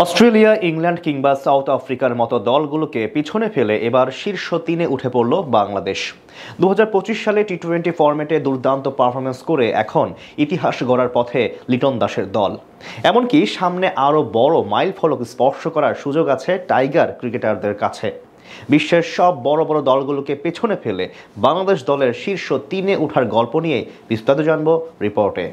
Australia, England কিংবা south আফ্রিকার মতো দলগুলোকে পিছনে ফেলে এবার শীর্ষ 3-এ উঠে পড়ল বাংলাদেশ। 2025 সালে টি-20 ফরম্যাটে দুর্দান্ত পারফরমেন্স করে এখন ইতিহাস গড়ার পথে লিটন দাসের দল। এমনকি সামনে আরও বড় মাইল ফলক স্পর্শ করার সুযোগ আছে টাইগার ক্রিকেটারদের কাছে। বিশ্বের সব বড় বড় দলগুলোকে পেছনে ফেলে বাংলাদেশ দলের শীর্ষ 3-এ ওঠার গল্প নিয়ে বিস্তারিত জানব রিপোর্টে।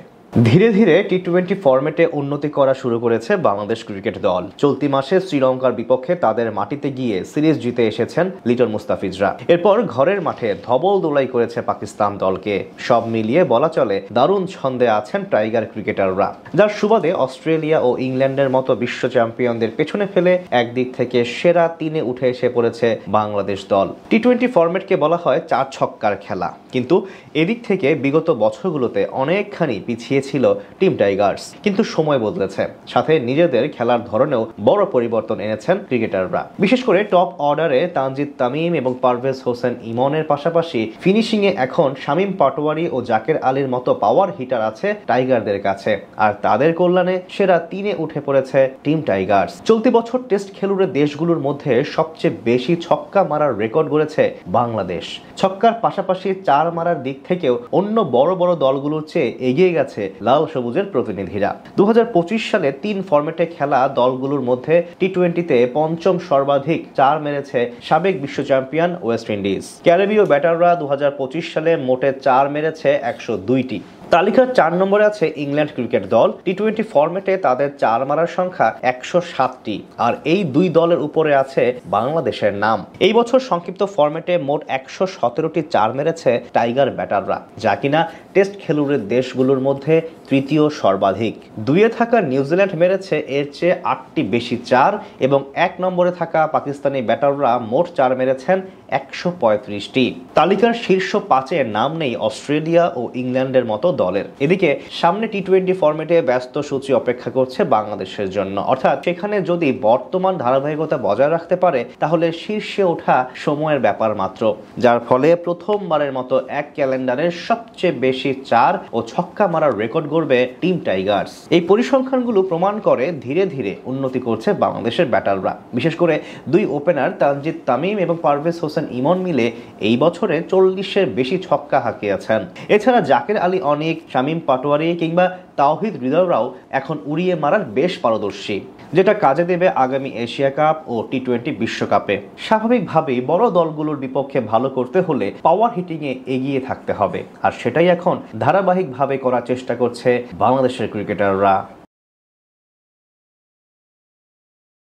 ধীরে ধীরে টি-20 ফরম্যাটে উন্নতি করা শুরু করেছে বাংলাদেশ ক্রিকেট দল। চলতি মাসে শ্রীলঙ্কার বিপক্ষে তাদের মাটিতে গিয়ে সিরিজ জিতে এসেছেন লিটন মুস্তাফিজরা। এরপর ঘরের মাঠে ধবল দোলাই করেছে পাকিস্তান দলকে। সব মিলিয়ে বলা চলে দারুণ ছন্দে আছেন টাইগার ক্রিকেটাররা, যার সুবাদে অস্ট্রেলিয়া ও ইংল্যান্ডের মতো বিশ্ব চ্যাম্পিয়নদের পেছনে ফেলে একদিক থেকে সেরা 3-এ উঠে এসে পড়েছে বাংলাদেশ দল। টি-20 ফরম্যাটকে বলা হয় 4 ছক্কার খেলা, কিন্তু এদিক থেকে বিগত বছরগুলোতে অনেকখানি পিছিয়ে ছিল টিম টাইগার্স। কিন্তু সময় বদলেছে, সাথে নিজেদের খেলার ধরনেও বড় পরিবর্তন এনেছেন ক্রিকেটাররা। বিশেষ করে টপ অর্ডারে তানজিদ তামিম এবং পারভেজ হোসেন ইমনের পাশাপাশি ফিনিশিংয়ে এখন শামীম পাটোয়ারি ও জাকের আলীর মতো পাওয়ার হিটার আছে টাইগারদের কাছে। আর তাদের কল্যাণে সেরা 3-এ উঠে পড়েছে টিম টাইগার্স। চলতি বছর টেস্ট খেলুড়ে দেশগুলোর মধ্যে সবচেয়ে বেশি ছক্কা মারার রেকর্ড গড়েছে বাংলাদেশ। ছক্কার পাশাপাশি 4 মারার দিক থেকেও অন্য বড় বড় দলগুলোর চেয়ে এগিয়ে গেছে লাল সবুজের প্রতিনিধিরা। 2025 সালে 3 ফরম্যাটে খেলা দলগুলোর মধ্যে টি-20তে পঞ্চম সর্বাধিক 4 মেরেছে সাবেক বিশ্ব চ্যাম্পিয়ন ওয়েস্ট ইন্ডিজ। ক্যারিবীয় ব্যাটাররা 2025 সালে মোটে 4 মেরেছে 102টি। তালিকার 4 নম্বরে আছে ইংল্যান্ড ক্রিকেট দল। টি-20 ফরম্যাটে তাদের 4 মারার সংখ্যা 107টি। আর এই দুই দলের উপরে আছে বাংলাদেশের নাম। এই বছর সংক্ষিপ্ত ফরম্যাটে মোট 117টি 4 মেরেছে টাইগার ব্যাটাররা, যা কিনা টেস্ট খেলুড়ের দেশগুলোর মধ্যে তৃতীয় সর্বাধিক। 2-এ থাকা নিউজিল্যান্ড মেরেছে এর চেয়ে 8টি বেশি 4 এবং 1 নম্বরে থাকা পাকিস্তানি ব্যাটাররা মোট 4 মেরেছেন 135টি। তালিকার শীর্ষ 5-এ নাম নেই অস্ট্রেলিয়া ও ইংল্যান্ডের মতো দলের। এদিকে সামনে টি-20 ফরম্যাটে ব্যস্ত সূচি অপেক্ষা করছে বাংলাদেশের জন্য, অর্থাৎ সেখানে যদি বর্তমান ধারাবাহিকতা বজায় রাখতে পারে তাহলে শীর্ষে ওঠা সময়ের ব্যাপার মাত্র, যার ফলে প্রথমবারের মতো এক ক্যালেন্ডারের সবচেয়ে বেশি 4 ও ছক্কা মারার রেকর্ড গড়বে টিম টাইগার্স। এই পরিসংখ্যানগুলো প্রমাণ করে ধীরে ধীরে উন্নতি করছে বাংলাদেশের ব্যাটাররা। বিশেষ করে দুই ওপেনার তানজিদ তামিম এবং পারভেজ হোসেন ইমন মিলে এই বছরে 40-এর বেশি ছক্কা হাঁকিয়েছেন। এছাড়া জাকের আলী অনিক, শামীম পাটোয়ারি কিংবা তাওহিদ হৃদয়রাও এখন উড়িয়ে মারার বেশ পারদর্শী, যেটা কাজে দেবে আগামী এশিয়া কাপ ও টি-20 বিশ্বকাপে। স্বাভাবিকভাবেই বড় দলগুলোর বিপক্ষে ভালো করতে হলে পাওয়ার হিটিংয়ে এগিয়ে থাকতে হবে, আর সেটাই এখন ধারাবাহিকভাবে করার চেষ্টা করছে বাংলাদেশের ক্রিকেটাররা।